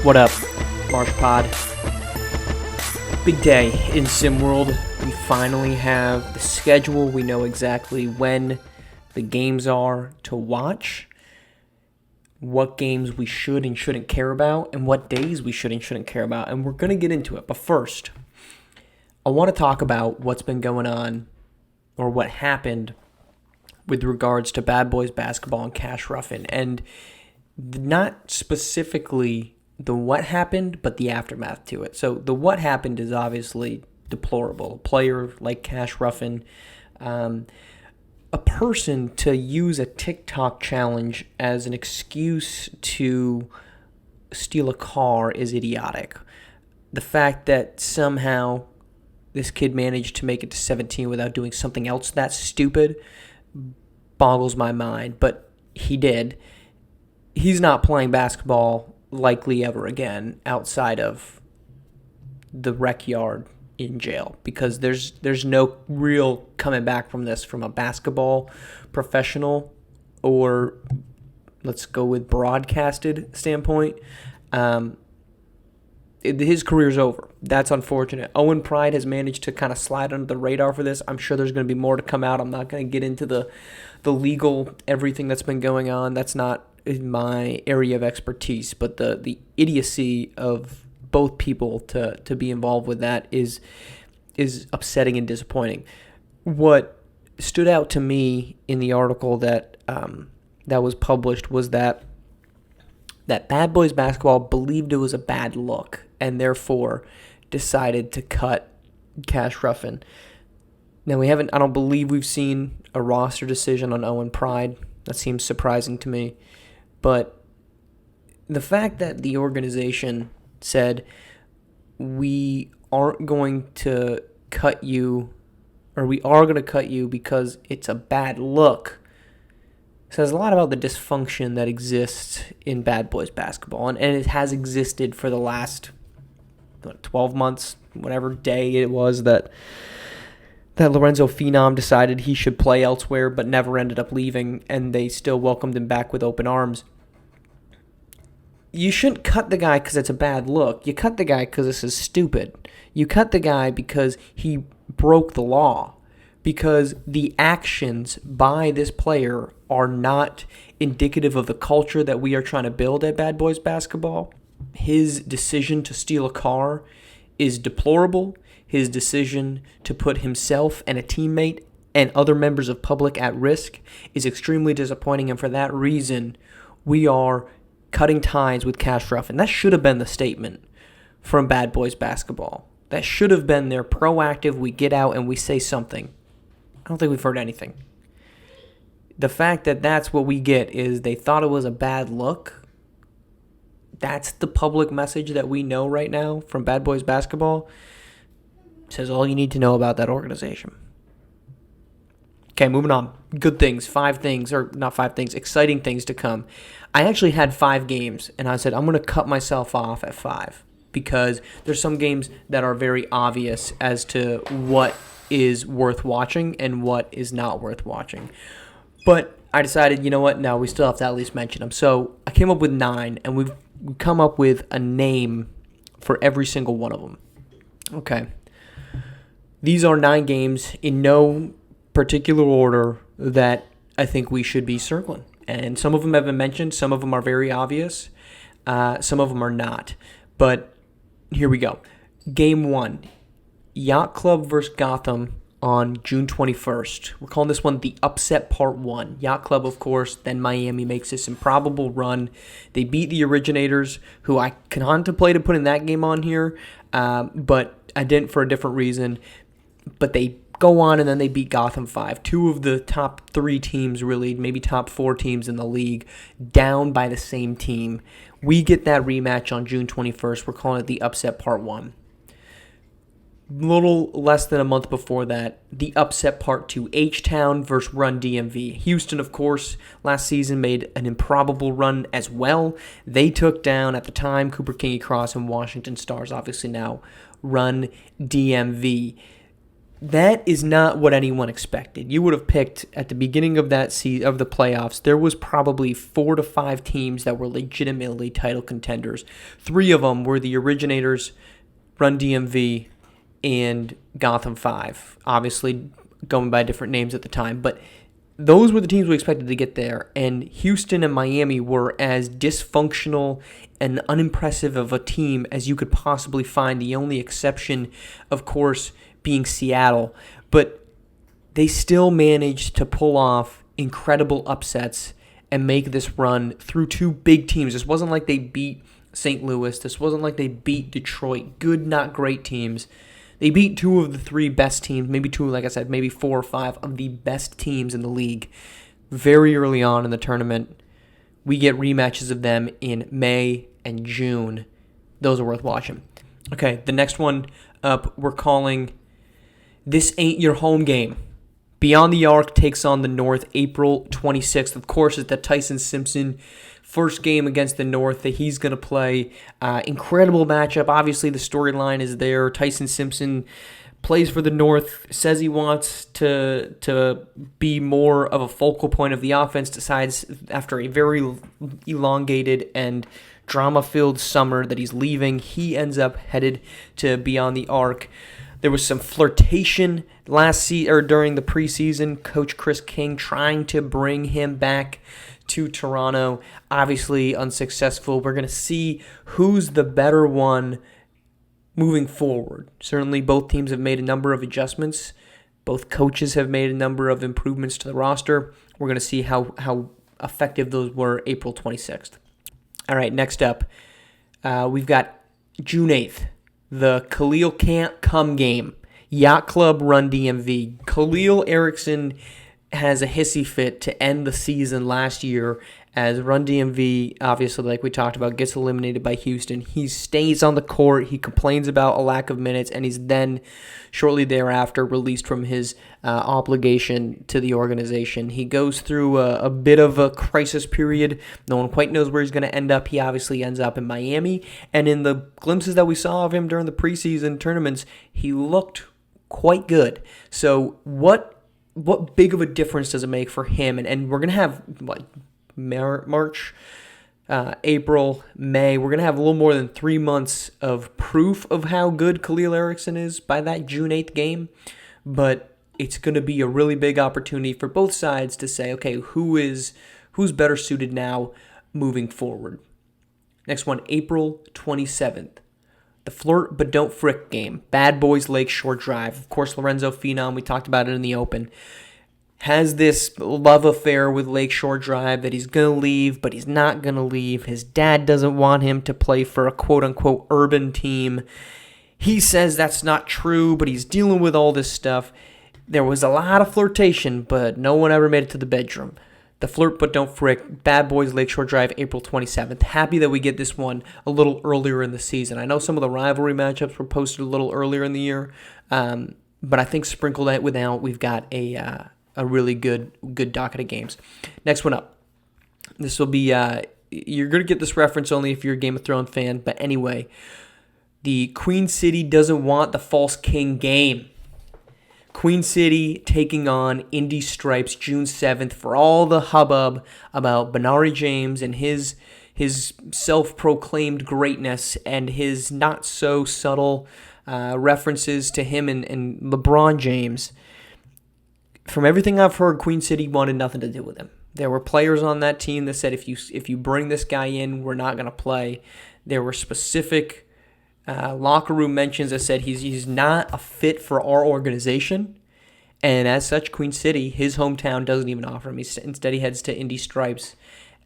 What up, Marsh Pod? Big day in SimWorld. We finally have the schedule. We know exactly when the games are to watch, what games we should and shouldn't care about, and what days we should and shouldn't care about. And we're going to get into it. But first, I want to talk about what's been going on or what happened with regards to Bad Boys Basketball and Cash Ruffin. And not specifically the what happened, but the aftermath to it. So the what happened is obviously deplorable. A player like Cash Ruffin, a person to use a TikTok challenge as an excuse to steal a car is idiotic. The fact that somehow this kid managed to make it to 17 without doing something else that stupid boggles my mind, but he did. He's not playing basketball likely ever again outside of the rec yard in jail, because there's no real coming back from this from a basketball professional or let's go with broadcasted standpoint. His career's over. That's unfortunate. Owen Pride has managed to kind of slide under the radar for this. I'm sure there's going to be more to come out. I'm not going to get into the legal everything that's been going on. That's not in my area of expertise, but the idiocy of both people to be involved with that is upsetting and disappointing. What stood out to me in the article that was published was that Bad Boys Basketball believed it was a bad look and therefore decided to cut Cash Ruffin. Now I don't believe we've seen a roster decision on Owen Pride. That seems surprising to me. But the fact that the organization said, we aren't going to cut you, or we are going to cut you because it's a bad look, says a lot about the dysfunction that exists in Bad Boys Basketball. And it has existed for the last 12 months, whatever day it was that Lorenzo Phenom decided he should play elsewhere but never ended up leaving, and they still welcomed him back with open arms. You shouldn't cut the guy because it's a bad look. You cut the guy because this is stupid. You cut the guy because he broke the law, because the actions by this player are not indicative of the culture that we are trying to build at Bad Boys Basketball. His decision to steal a car is deplorable. His decision to put himself and a teammate and other members of public at risk is extremely disappointing, and for that reason, we are cutting ties with Cash Ruffin. That should have been the statement from Bad Boys Basketball. That should have been their proactive, we get out and we say something. I don't think we've heard anything. The fact that that's what we get is they thought it was a bad look. That's the public message that we know right now from Bad Boys Basketball. Says all you need to know about that organization. Okay, moving on. Good things. Exciting things to come. I actually had 5 games, and I said I'm going to cut myself off at 5 because there's some games that are very obvious as to what is worth watching and what is not worth watching. But I decided, you know what? No, we still have to at least mention them. So I came up with 9, and we've come up with a name for every single one of them. Okay. These are 9 games in no particular order that I think we should be circling. And some of them have been mentioned. Some of them are very obvious. Some of them are not. But here we go. Game 1, Yacht Club versus Gotham on June 21st. We're calling this one the Upset Part 1. Yacht Club, of course, then Miami makes this improbable run. They beat the Originators, who I contemplated putting that game on here, but I didn't for a different reason. But they go on and then they beat Gotham 5. 2 of the top 3 teams, really, maybe top 4 teams in the league, down by the same team. We get that rematch on June 21st. We're calling it the Upset Part 1. Little less than a month before that, the Upset Part 2, H-Town versus Run DMV. Houston, of course, last season made an improbable run as well. They took down, at the time, Cooper Kingy Cross and Washington Stars, obviously now Run DMV. that is not what anyone expected. You would have picked at the beginning of that of the playoffs, there was probably 4 to 5 teams that were legitimately title contenders. 3 of them were the Originators, Run DMV, and Gotham 5. Obviously, going by different names at the time, but those were the teams we expected to get there, and Houston and Miami were as dysfunctional and unimpressive of a team as you could possibly find. The only exception, of course, being Seattle, but they still managed to pull off incredible upsets and make this run through 2 big teams. This wasn't like they beat St. Louis. This wasn't like they beat Detroit. Good, not great teams. They beat 2 of the 3 best teams, maybe 2, like I said, maybe 4 or 5 of the best teams in the league very early on in the tournament. We get rematches of them in May and June. Those are worth watching. Okay, the next one up, we're calling This Ain't Your Home Game. Beyond the Arc takes on the North April 26th. Of course, it's the Tyson Simpson first game against the North that he's going to play. Incredible matchup. Obviously, the storyline is there. Tyson Simpson plays for the North, says he wants to be more of a focal point of the offense, decides after a very elongated and drama-filled summer that he's leaving. He ends up headed to Beyond the Arc. There was some flirtation during the preseason. Coach Chris King trying to bring him back to Toronto. Obviously unsuccessful. We're going to see who's the better one moving forward. Certainly both teams have made a number of adjustments. Both coaches have made a number of improvements to the roster. We're going to see how effective those were April 26th. All right, next up, we've got June 8th. The Khalil Can't Come game. Yacht Club Run DMV. Khalil Erickson has a hissy fit to end the season last year as Run DMV, obviously, like we talked about, gets eliminated by Houston. He stays on the court. He complains about a lack of minutes, and he's then, shortly thereafter, released from his obligation to the organization. He goes through a bit of a crisis period. No one quite knows where he's going to end up. He obviously ends up in Miami, and in the glimpses that we saw of him during the preseason tournaments, he looked quite good. So what big of a difference does it make for him? And we're going to have, March, April, May. We're going to have a little more than 3 months of proof of how good Khalil Erickson is by that June 8th game. But it's going to be a really big opportunity for both sides to say, okay, who's better suited now moving forward. Next one, April 27th. The Flirt But Don't Frick game. Bad Boys Lakeshore Drive. Of course, Lorenzo Phenom, we talked about it in the Open, has this love affair with Lakeshore Drive that he's going to leave, but he's not going to leave. His dad doesn't want him to play for a quote-unquote urban team. He says that's not true, but he's dealing with all this stuff. There was a lot of flirtation, but no one ever made it to the bedroom. The Flirt But Don't Frick, Bad Boys Lakeshore Drive, April 27th. Happy that we get this one a little earlier in the season. I know some of the rivalry matchups were posted a little earlier in the year, but I think sprinkled without, we've got a really good docket of games. Next one up. This will be, you're going to get this reference only if you're a Game of Thrones fan, but anyway, the Queen City Doesn't Want the False King game. Queen City taking on Indy Stripes June 7th for all the hubbub about Benari James and his self-proclaimed greatness and his not-so-subtle references to him and LeBron James. From everything I've heard, Queen City wanted nothing to do with him. There were players on that team that said, if you bring this guy in, we're not going to play. There were specific locker room mentions that said he's not a fit for our organization. And as such, Queen City, his hometown, doesn't even offer him. Instead, he heads to Indy Stripes.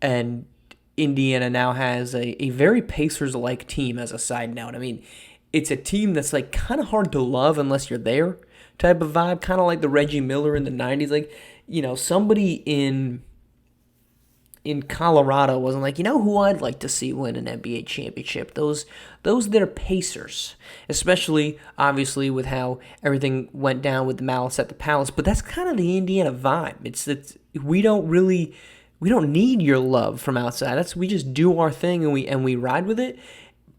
And Indiana now has a very Pacers-like team as a side note. I mean, it's a team that's like kind of hard to love unless you're there type of vibe. Kind of like the Reggie Miller in the 90s. Like, somebody in Colorado wasn't like, who I'd like to see win an NBA championship? Those that are Pacers, especially, obviously, with how everything went down with the Malice at the Palace. But that's kind of the Indiana vibe. It's we don't need your love from outside. We just do our thing and we ride with it.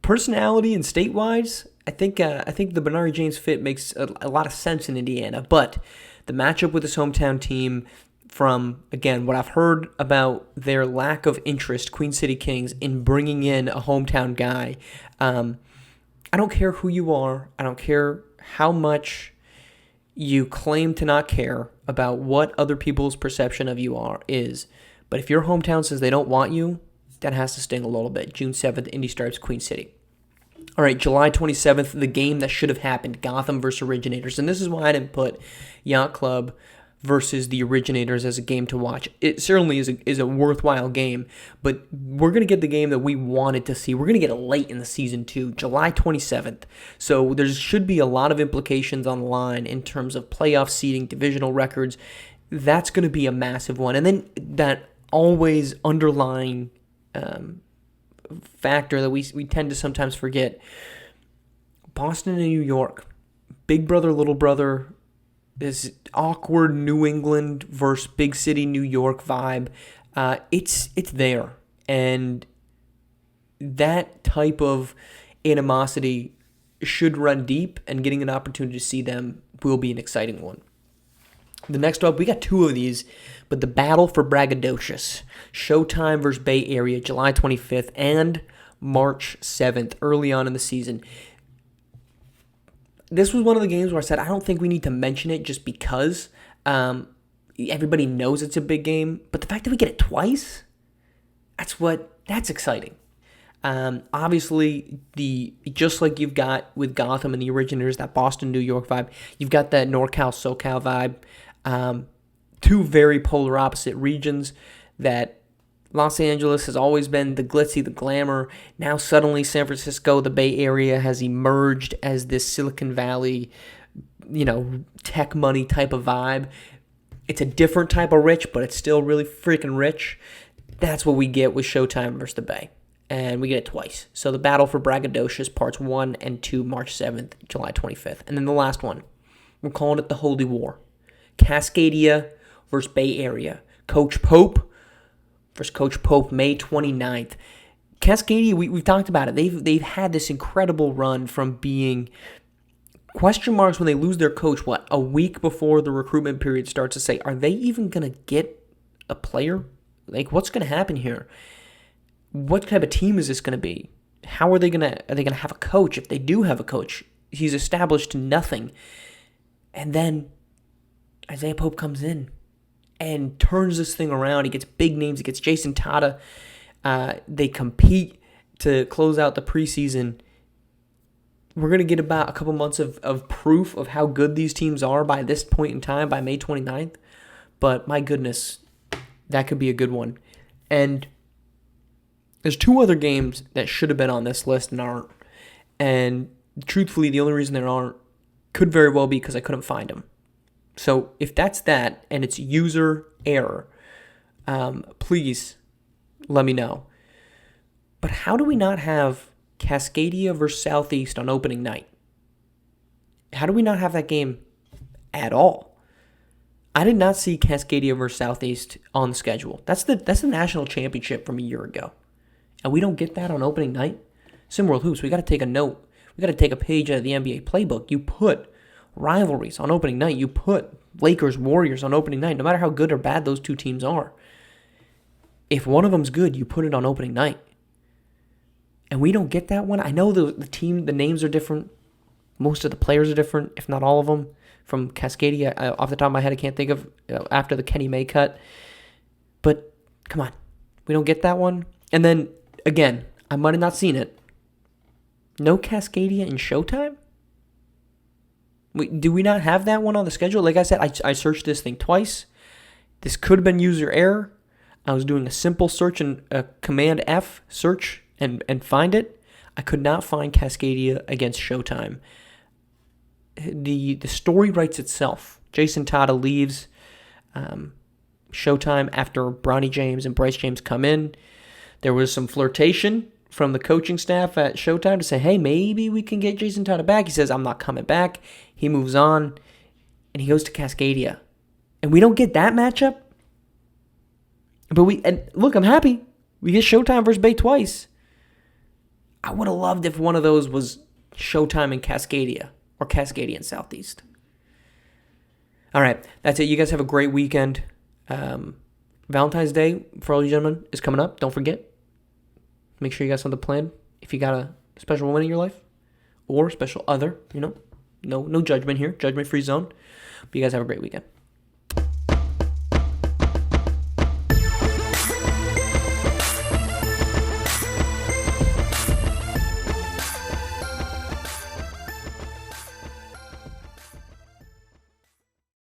Personality and state-wise, I think the Bernard James fit makes a lot of sense in Indiana, but the matchup with his hometown team, from again what I've heard about their lack of interest, Queen City Kings, in bringing in a hometown guy. I don't care who you are. I don't care how much you claim to not care about what other people's perception of you is. But if your hometown says they don't want you, that has to sting a little bit. June 7th, Indy Stripes, Queen City. All right, July 27th, the game that should have happened, Gotham versus Originators. And this is why I didn't put Yacht Club versus the Originators as a game to watch. It certainly is a worthwhile game, but we're going to get the game that we wanted to see. We're going to get it late in the season too, July 27th. So there should be a lot of implications on the line in terms of playoff seeding, divisional records. That's going to be a massive one. And then that always underlying factor that we tend to sometimes forget. Boston and New York, big brother, little brother, this awkward New England versus big city New York vibe. It's there, and that type of animosity should run deep, and getting an opportunity to see them will be an exciting one. The next up, we got two of these, but the battle for Braggadocious. Showtime versus Bay Area, July 25th and March 7th, early on in the season. This was one of the games where I said, I don't think we need to mention it just because everybody knows it's a big game. But the fact that we get it twice, that's exciting. Obviously, just like you've got with Gotham and the Originators, that Boston, New York vibe, you've got that NorCal, SoCal vibe. Two very polar opposite regions that Los Angeles has always been the glitzy, the glamour. Now suddenly San Francisco, the Bay Area, has emerged as this Silicon Valley, tech money type of vibe. It's a different type of rich, but it's still really freaking rich. That's what we get with Showtime versus the Bay. And we get it twice. So the battle for Braggadocious, parts 1 and 2, March 7th, July 25th. And then the last one, we're calling it the Holy War. Cascadia versus Bay Area. Coach Pope versus Coach Pope, May 29th. Cascadia, we've talked about it. They've had this incredible run from being question marks when they lose their coach, a week before the recruitment period starts, to say, are they even going to get a player? Like, what's going to happen here? What type of team is this going to be? How are they going to have a coach? If they do have a coach, he's established nothing. And then Isaiah Pope comes in and turns this thing around. He gets big names. He gets Jason Tata. They compete to close out the preseason. We're going to get about a couple months of proof of how good these teams are by this point in time, by May 29th. But my goodness, that could be a good one. And there's two other games that should have been on this list and aren't. And truthfully, the only reason there aren't could very well be because I couldn't find them. So if that's that and it's user error, please let me know. But how do we not have Cascadia versus Southeast on opening night? How do we not have that game at all? I did not see Cascadia versus Southeast on the schedule. That's the national championship from a year ago. And we don't get that on opening night? SimWorld Hoops, we got to take a note. We got to take a page out of the NBA playbook. You put rivalries on opening night. You put Lakers, Warriors on opening night, no matter how good or bad those two teams are. If one of them's good, you put it on opening night. And we don't get that one. I know the names are different. Most of the players are different, if not all of them. From Cascadia, off the top of my head, I can't think of after the Kenny May cut. But come on, we don't get that one. And then, again, I might have not seen it. No Cascadia in Showtime? Do we not have that one on the schedule? Like I said, I searched this thing twice. This could have been user error. I was doing a simple search and a Command F search and find it. I could not find Cascadia against Showtime. The story writes itself. Jason Tata leaves Showtime after Bronny James and Bryce James come in. There was some flirtation from the coaching staff at Showtime to say, hey, maybe we can get Jason Tata back. He says, I'm not coming back. He moves on, and he goes to Cascadia. And we don't get that matchup. But look, I'm happy. We get Showtime versus Bay twice. I would have loved if one of those was Showtime in Cascadia or Cascadia in Southeast. All right, that's it. You guys have a great weekend. Valentine's Day, for all you gentlemen, is coming up. Don't forget. Make sure you got something planned. If you got a special woman in your life or special other, no judgment here. Judgment-free zone. But you guys have a great weekend.